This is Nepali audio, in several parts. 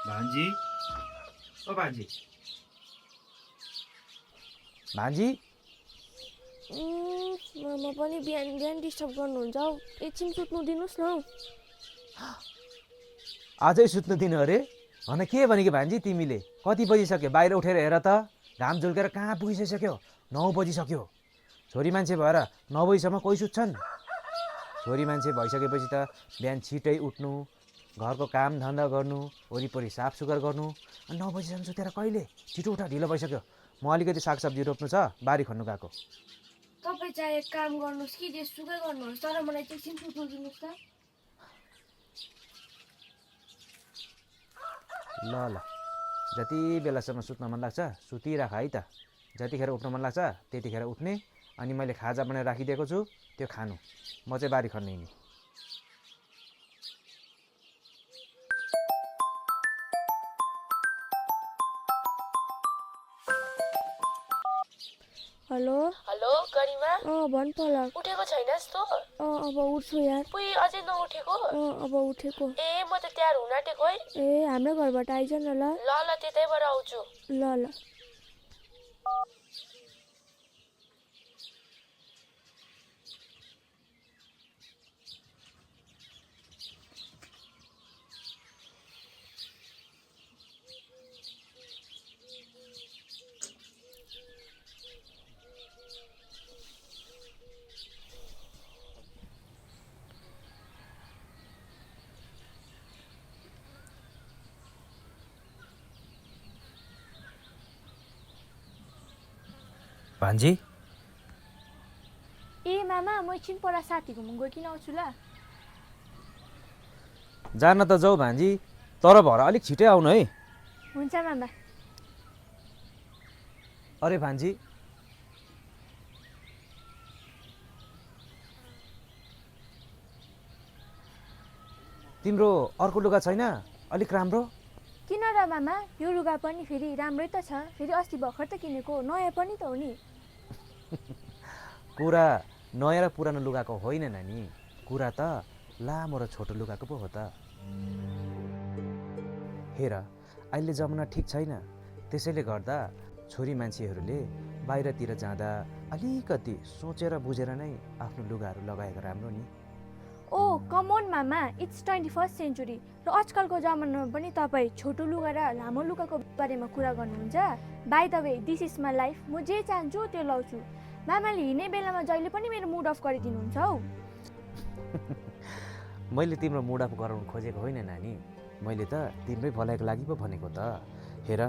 भान्जी ओ भान्जी भान्जी मामा पनि बिहान बिहान डिस्टर्ब गर्नुहुन्छ हौ। एकछिन सुत्नु दिनुहोस् न हौ। अझै सुत्नु दिनु अरे भन के भने कि भान्जी तिमीले कति बजिसक्यो बाहिर उठेर हेर त घाम झुल्केर कहाँ पुगिसक्यो 9 बजिसक्यो छोरी मान्छे भएर 9 बजीसम्म कोही सुत्छन् छोरी मान्छे भइसकेपछि त बिहान छिटै उठ्नु घरको काम धन्दा गर्नु वरिपरि साफ सुग्घर गर्नु 9 बजीसम्म सुतेर कहिले छिटो उठ ढिलो भइसक्यो म अलिकति सागसब्जी रोप्नु छ बारी खन्नु गएको तपाईँ चाहे काम गर्नुहोस् कि जेसुकै गर्नुहोस् तर मलाई चाहिँ एकछिन सुत्नु दिनुहोस् त। ल ल जति बेलासम्म सुत्न मन लाग्छ सुतिराख है त जतिखेर उठ्न मन लाग्छ त्यतिखेर उठ्ने अनि मैले खाजा बनाएर राखिदिएको छु त्यो खानु म चाहिँ बारी खन्ने हिँड्ने हेलो हेलो गरिमा भन् पलक। उठेको छैनस् तँ? अब उठ्छु यार। पुई अझै नउठेको? अब उठेको। ए म त तयार हुन आँटेको है। ए हाम्रो घरबाट आइज न ल। ल ल त्यतैबाट आउँछु। ल ल। भान्जी ए मामा म एकछिन पर साथी घुम्नु गइकिन आउँछु ल। जान त जाऊ भान्जी तर भर अलिक छिटै आउनु है। हुन्छ मामा। अरे भान्जी तिम्रो अर्को लुगा छैन अलिक राम्रो? किन र मामा यो लुगा पनि फेरि राम्रै त छ फेरि अस्ति भर्खर त किनेको नयाँ पनि त हो नि। कुरा नयाँ र पुरानो लुगाको होइन नानी कुरा त लामो र छोटो लुगाको पो हो त। हेर अहिले जमाना ठिक छैन त्यसैले गर्दा छोरी मान्छेहरूले बाहिरतिर जाँदा अलिकति सोचेर बुझेर नै आफ्नो लुगाहरू लगाएको राम्रो नि। ओ कम अन मामा इट्स 21st सेन्चुरी र आजकलको जमानामा पनि तपाईँ छोटो लुगा र लामो लुगाको बारेमा कुरा गर्नुहुन्छ। By the way this is my life म जे चाहन्छु त्यो लाउँछु। मामाले हिँड्ने बेलामा जहिले पनि मेरो मुड अफ गरिदिनुहुन्छ हौ। मैले तिम्रो मुड अफ गराउनु खोजेको होइन नानी मैले त तिम्रै भलाइको लागि पो भनेको त। हेर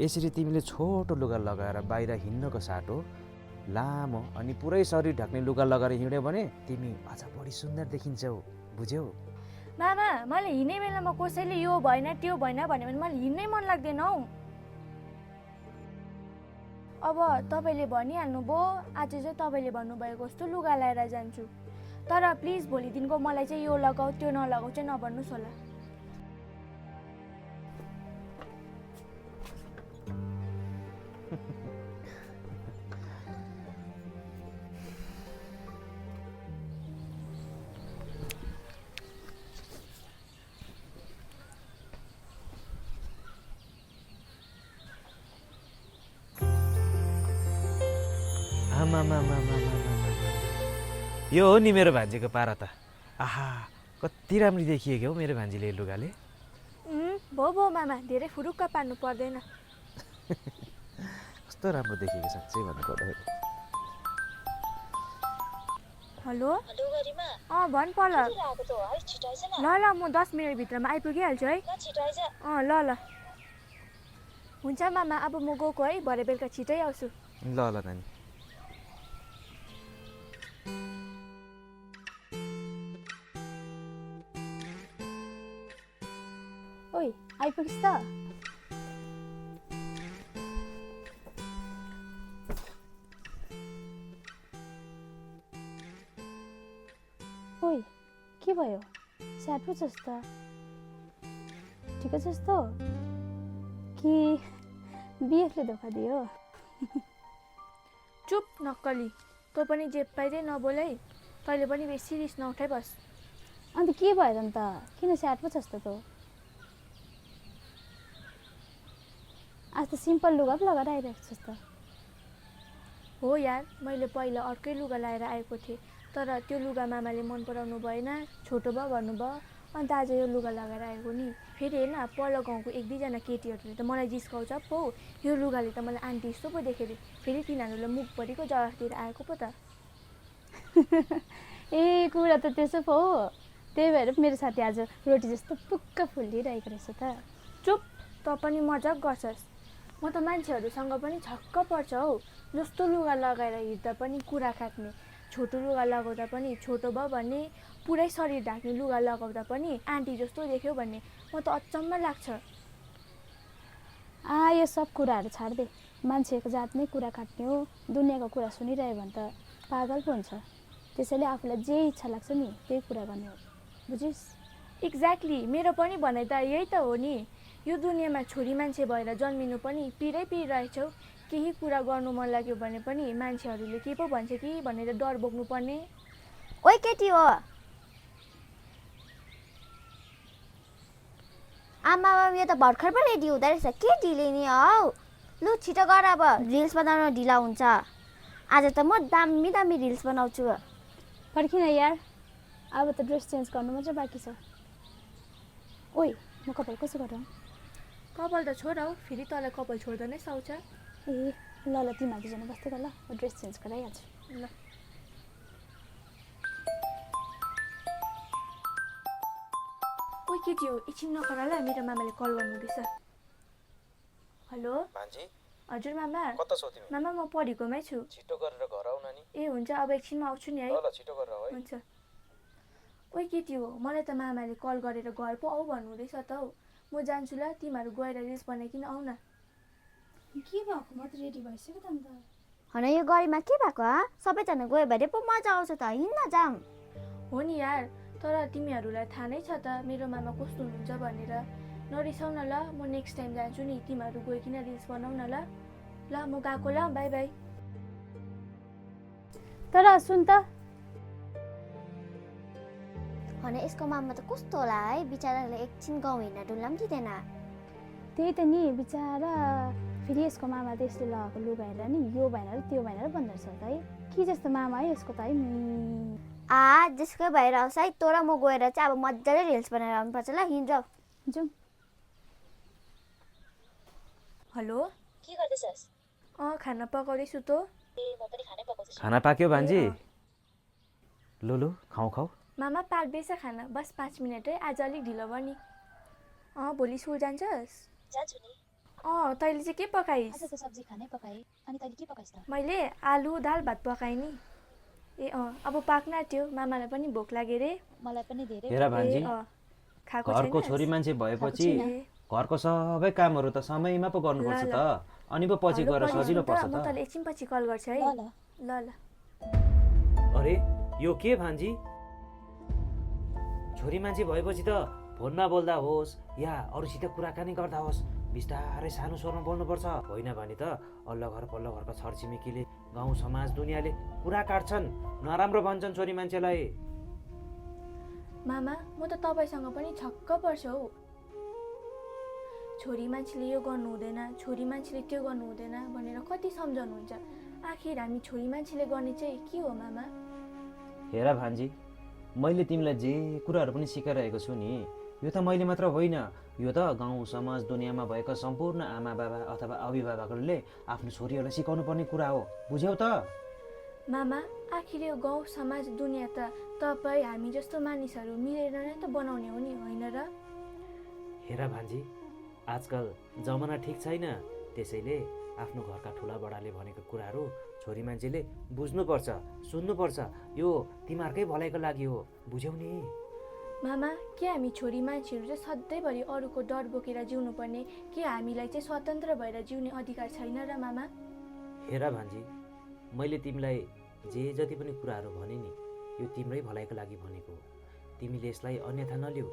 यसरी तिमीले छोटो लुगा लगाएर बाहिर हिँड्नको साटो लामो अनि पुरै शरीर ढक्ने लुगा लगाएर हिँड्यो भने तिमी अझ बढी सुन्दर देखिन्छौ बुझ्यौ? मामा मैले हिँड्ने बेलामा कसैले यो भएन त्यो भएन भन्यो भने मलाई हिँड्नै मन लाग्दैन हौ। अब तपाईँले भनिहाल्नुभयो आज चाहिँ तपाईँले भन्नुभएको जस्तो लुगा लगाएर जान्छु तर प्लिज भोलिदेखिको मलाई चाहिँ यो लगाऊ त्यो नलगाऊ चाहिँ नभन्नुहोस् होला। यो हो नि मेरो भान्जीको पारा त। आहा कति राम्री देखिएको हौ मेरो भान्जीले लुगाले। भो भो मामा धेरै फुरुक्क पार्नु पर्दैन। कस्तो राम्रो देखिएको साँच्चै भन्नुपर्दाखेरि। हेलो हेलो गरिमा भन् पलक। आएको त हो है छिटाइज न। ल ल म 10 मिनट भित्रमा आइपुगिहाल्छु है। ल छिटाइज। ल ल हुन्छ मामा अब म गएको है भरे बेलुका छिटै आउँछु। ल ल नानी। ओइ आइपुगिस् त? ओइ के भयो स्याड पो छस् त? ठिकै छस् त कि बिएफले धोका दियो? चुप नक्कली तँ पनि जे पाइदै नबोलै। तैँले पनि बेसी रिस नउठाइ बस। अन्त के भयो त किन स्याड पो छस् त तँ? आज त सिम्पल लुगा पो लगाएर आइरहेको छस् त। हो यार, मैले पहिला अर्कै लुगा लाएर आएको थिएँ, तर त्यो लुगा मामाले मन पराउनु भएन, छोटो भयो भन्नुभयो, अन्त आज यो लुगा लगाएर आएको नि। फेरि हेर्न, पल्लो गाउँको 1-2जना केटीहरूले त मलाई जिस्काउँछ पो, यो लुगाले त मलाई आन्टी जस्तो पो देखेँ अरे। फेरि तिनीहरूले मुखभरिको जवाफ दिएर आएको पो त। ए कुरा त त्यसो पो हो, त्यही भएर मेरो साथी आज रोटी जस्तो पुक्क फुलिरहेको रहेछ त। चुप, त पनि मजाक गर्छस्। म त मान्छेहरूसँग पनि छक्क पर्छ हौ, जस्तो लुगा लगाएर हिँड्दा पनि कुरा काट्ने, छोटो लुगा लगाउँदा पनि छोटो भयो भन्ने, पुरै शरीर ढाक्ने लुगा लगाउँदा पनि आन्टी जस्तो देख्यो भन्ने। म त अचम्म लाग्छ। यो सब कुराहरू छाड्दे, मान्छेको जात नै कुरा काट्ने हो, दुनियाँको कुरा सुनिरह्यो भने त पागल पो हुन्छ। त्यसैले आफूलाई जे इच्छा लाग्छ नि त्यही कुरा गर्ने हो, बुझिस्? एक्ज्याक्टली, मेरो पनि भनाइ त यही त हो नि। यो दुनियाँमा छोरी मान्छे भएर जन्मिनु पनि पिरै पिरिरहेछौ। केही कुरा गर्नु मन लाग्यो भने पनि मान्छेहरूले के पो भन्छ कि भनेर डर बोक्नु पर्ने। ओइ केटी हो, आमा यो त भर्खर पो रेडी हुँदो रहेछ, के ढिलै नि हौ। लु छिटो गर, अब रिल्स बनाउन ढिला हुन्छ। आज त म दामी दामी रिल्स बनाउँछु। पर्खिन यार, अब त ड्रेस चेन्ज गर्नु मात्रै बाँकी छ। ओइ म कपाल कसो गरौँ? कपाल त छोड हौ, फेरि तँलाई कपाल छोड्दा नै सुहाउँछ। ए ल ल, तिमीहरू दुईजना बस्दै गर ल, म ड्रेस चेन्ज गराइहाल्छु। ल ओइ केटी हो, एकछिन नकर ल, मेरो मामाले कल गर्नुहुँदैछ। हेलो भान्जी, हजुर मामा। कता छौ तिमी? मामा म पढेकोमै छु। छिटो गरेर घर आउ न नि। ए हुन्छ, अब एकछिनमा आउँछु नि है। ल छिटो गरेर आऊ है। हुन्छ। ओइ केटी हो, मलाई त मामाले कल गरेर घर पो आऊ भन्नुहुँदैछ त हौ। म जान्छु ल, तिमीहरू गएर रिल्स बनाइकन आऊ न। के भएको? म त रेडी भइसक्यो त अन्त। होइन यो गाडीमा के भएको सबैजना गयो भने पो मजा आउँछ त, हिँड्न जाम। हो नि यार, तर तिमीहरूलाई थाहा नै छ त मेरो मामा कस्तो हुनुहुन्छ भनेर। नरिसाउ न ल, म नेक्स्ट टाइम जान्छु नि, तिमीहरू गइकन रिल्स बनाऊ न ल। ल म गएको ल, बाई बाई। तर सुन त, होइन यसको मामा त कस्तो होला है, बिचराले एकछिन गाउँ हिँड्न डुल्न पनि दिँदैन। त्यही त नि बिचारा, फेरि यसको मामा त यसले लगाएको लुगा हेरेर नि यो भएन र त्यो भएन र भन्दो रहेछ त है। के जस्तो मामा है यसको त है। जसकै भएर आउँछ है, तँ र म गएर चाहिँ अब मजाले रिल्स बनाएर आउनुपर्छ ल, हिँड जाऊ। जाउँ। हेलो के गर्दैछस्? खाना पकाउँदैछु त। ए म पनि खानै पकाउँदैछु। खाना पाक्यो भान्जी? ए, लु लु खाऊ खाऊ। मामा पाक्दैछ खाना, बस 5 मिनट है, आज अलिक ढिलो भयो नि। भोलि स्कुल जान्छस्? जान्छु नि। तैँले चाहिँ के पकाइस्? आज त सब्जी खानै पकाएँ, अनि तैँले के पकाइस् त? मैले आलु दाल भात पकाएँ नि। ए अब पाक्न आँट्यो, मामालाई पनि भोक लाग्यो रे। मलाई पनि धेरै हेर भान्जी, खाएको घरको छैनस्? छोरी मान्छे भएपछि ए, घरको सबै कामहरू त समयमा पो गर्नुपर्छ ल, ल। त, अनि पो पछि हेलो, गएर पढ्नु सजिलो त, पर्छ म त। तँलाई एकछिन पछि कल गर्छु है। ल ल। ल ल। अरे यो के भान्जी? छोरी मान्छे भएपछि त फोनमा बोल्दा होस् या अरूसित कुराकानी गर्दा होस् बिस्तारै सानो स्वरमा बोल्नुपर्छ, होइन भने त अल्लो घर पल्लो घरका छरछिमेकीले गाउँ समाज दुनियाँले कुरा काट्छन्, नराम्रो भन्छन् छोरी मान्छेलाई। मामा म त तपाईँसँग पनि छक्क पर्छु हौ। छोरी मान्छेले यो गर्नु हुँदैन, छोरी मान्छेले त्यो गर्नु हुँदैन भनेर कति सम्झाउनुहुन्छ। आखिर हामी छोरी मान्छेले गर्ने चाहिँ के हो मामा? हेर भान्जी, मैले तिमीलाई जे कुराहरू पनि सिकाइरहेको छु नि, यो त मैले मात्र होइन, यो त गाउँ समाज दुनियाँमा भएका सम्पूर्ण आमा बाबा अथवा अभिभावकहरूले आफ्नो छोरीहरूलाई सिकाउनु पर्ने कुरा हो, बुझ्यौ त? मामा आखिर यो गाउँ समाज दुनियाँ त तपाईँ हामी जस्तो मानिसहरू मिलेर नै त बनाउने हो नि, होइन र? हेर भान्जी, आजकल जमाना ठिक छैन, त्यसैले आफ्नो घरका ठुला बडाले भनेको कुराहरू छोरी मान्छेले बुझ्नुपर्छ, सुन्नुपर्छ, यो तिमीहरूकै भलाइको लागि हो, बुझ्यौ नि? मामा के हामी छोरी मान्छेहरू चाहिँ सधैँभरि अरूको डर बोकेर जिउनु पर्ने, के हामीलाई चाहिँ स्वतन्त्र भएर जिउने अधिकार छैन र मामा? हेर भान्जी, मैले तिमीलाई जे जति पनि कुराहरू भने नि यो तिम्रै भलाइको लागि भनेको हो, तिमीले यसलाई अन्यथा नलिऊ।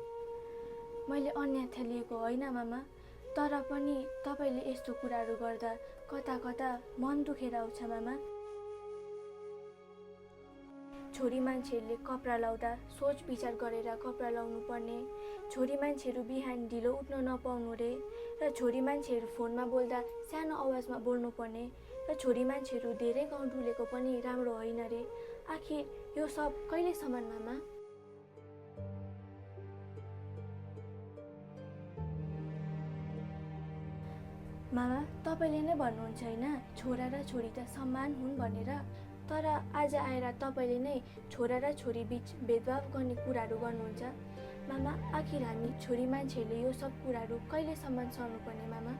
मैले अन्यथा लिएको होइन मामा, तर पनि तपाईँले यस्तो कुराहरू गर्दा कता कता मन दुखेर आउँछ मामा। छोरी मान्छेहरूले कपडा लाउँदा सोच विचार गरेर कपडा लाउनु पर्ने, छोरी मान्छेहरू बिहान ढिलो उठ्न नपाउनु रे, र छोरी मान्छेहरू फोनमा बोल्दा सानो आवाजमा बोल्नु पर्ने, र छोरी मान्छेहरू धेरै गाउँ डुलेको पनि राम्रो होइन रे। आखिर यो सब कहिलेसम्म मामा? मामा तपाईँले नै भन्नुहुन्छ होइन छोरा र छोरी त समान हुन् भनेर, तर आज आएर तपाईँले नै छोरा र छोरी बिच भेदभाव गर्ने कुराहरू गर्नुहुन्छ। मामा आखिर हामी छोरी मान्छेहरूले यो सब कुराहरू कहिलेसम्म सहनुपर्ने मामा?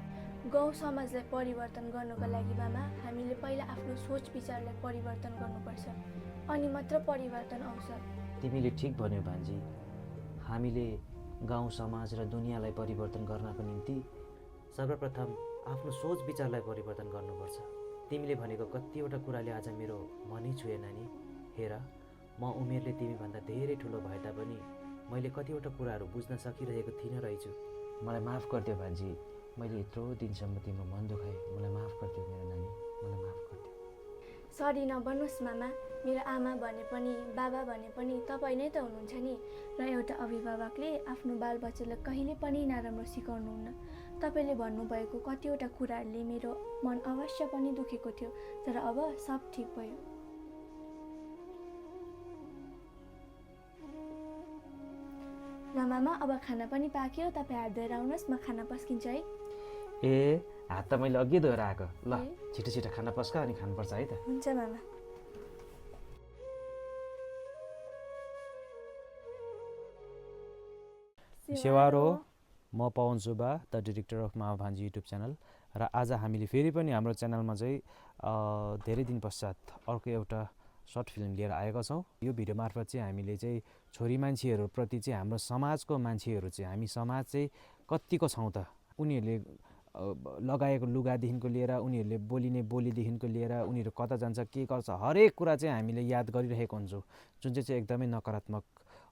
गाउँ समाजलाई परिवर्तन गर्नुको लागि मामा हामीले पहिला आफ्नो सोच विचारलाई परिवर्तन गर्नुपर्छ, अनि मात्र परिवर्तन आउँछ। तिमीले ठिक भन्यौ भान्जी। हामीले गाउँ समाज र दुनियाँलाई परिवर्तन गर्नको निम्ति सर्वप्रथम आफ्नो सोच विचारलाई परिवर्तन गर्नुपर्छ। तिमीले भनेको कतिवटा कुराले आज मेरो मनै छुए नानी। हेर, म उमेरले तिमीभन्दा धेरै ठुलो भए तापनि मैले कतिवटा कुराहरू बुझ्न सकिरहेको थिइनँ रहेछु। मलाई माफ गरिदियो भान्जी, मैले यत्रो दिनसम्म तिम्रो मन दुखाएँ। मलाई माफ गरिदियो मेरो नानी, मलाई माफ गरिदियो। सरी नबन्नुहोस् मामा, मेरो आमा भने पनि बाबा भने पनि तपाईँ नै त हुनुहुन्छ नि, र एउटा अभिभावकले आफ्नो बालबच्चालाई कहिले पनि नराम्रो सिकाउनुहुन्न। तपाईँले भन्नुभएको कतिवटा कुराहरूले मेरो मन अवश्य पनि दुखेको थियो, तर अब सब ठिक भयो। ल मामा, अब खाना पनि पाक्यो, तपाईँ हात धोएर आउनुहोस्, म खाना पस्किन्छु है। ए, हात त मैले अघि धोएर आएको। ल छिटो छिटो खाना पस्क, अनि खानुपर्छ है त। हुन्छ मामा। सेवारो, म Pawan Subba, the director of मामा भान्जी युट्युब च्यानल। र आज हामीले फेरि पनि हाम्रो च्यानलमा चाहिँ धेरै दिन पश्चात अर्को एउटा सर्ट फिल्म लिएर आएका छौँ। यो भिडियो मार्फत चाहिँ हामीले चाहिँ छोरी मान्छेहरूप्रति चाहिँ हाम्रो समाजको मान्छेहरू चाहिँ हामी समाज चाहिँ कत्तिको छौँ त, उनीहरूले लगाएको लुगादेखिको लिएर उनीहरूले बोलिने बोलीदेखिको लिएर उनीहरू कता जान्छ के गर्छ हरेक कुरा चाहिँ हामीले याद गरिरहेको हुन्छौँ, जुन चाहिँ एकदमै नकारात्मक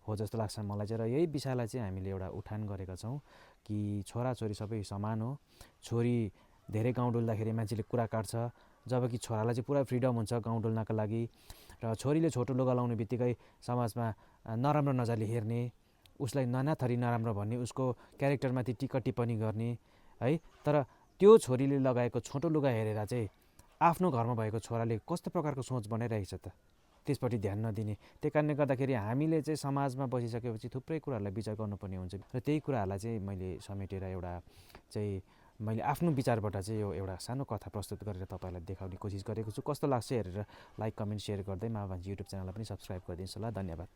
हो जस्तो लाग्छ मलाई चाहिँ। र यही विषयलाई चाहिँ हामीले एउटा उठान गरेका छौँ कि छोराछोरी सबै समान हो। छोरी धेरै गाउँ डुल्दाखेरि मान्छेले कुरा काट्छ, जबकि छोरालाई चाहिँ पुरा फ्रिडम हुन्छ गाउँ डुल्नको लागि। र छोरीले छोटो लुगा लाउने बित्तिकै समाजमा नराम्रो नजरले हेर्ने, उसलाई नानाथरी नराम्रो भन्ने, उसको क्यारेक्टरमाथि टिका टिप्पणी गर्ने है। तर त्यो छोरीले लगाएको छोटो लुगा हेरेर चाहिँ आफ्नो घरमा भएको छोराले कस्तो प्रकारको सोच बनाइरहेको छ त, त्यसपट्टि ध्यान नदिने। त्यही कारणले गर्दाखेरि हामीले चाहिँ समाजमा बसिसकेपछि थुप्रै कुराहरूलाई विचार गर्नुपर्ने हुन्छ। र त्यही कुराहरूलाई चाहिँ मैले समेटेर एउटा चाहिँ मैले आफ्नो विचारबाट चाहिँ यो एउटा सानो कथा प्रस्तुत गरेर तपाईँलाई देखाउने कोसिस गरेको छु। कस्तो लाग्छ हेरेर लाइक, कमेन्ट, सेयर गर्दै मामा भान्जी युट्युब च्यानललाई पनि सब्सक्राइब गरिदिनुहोस् होला। धन्यवाद।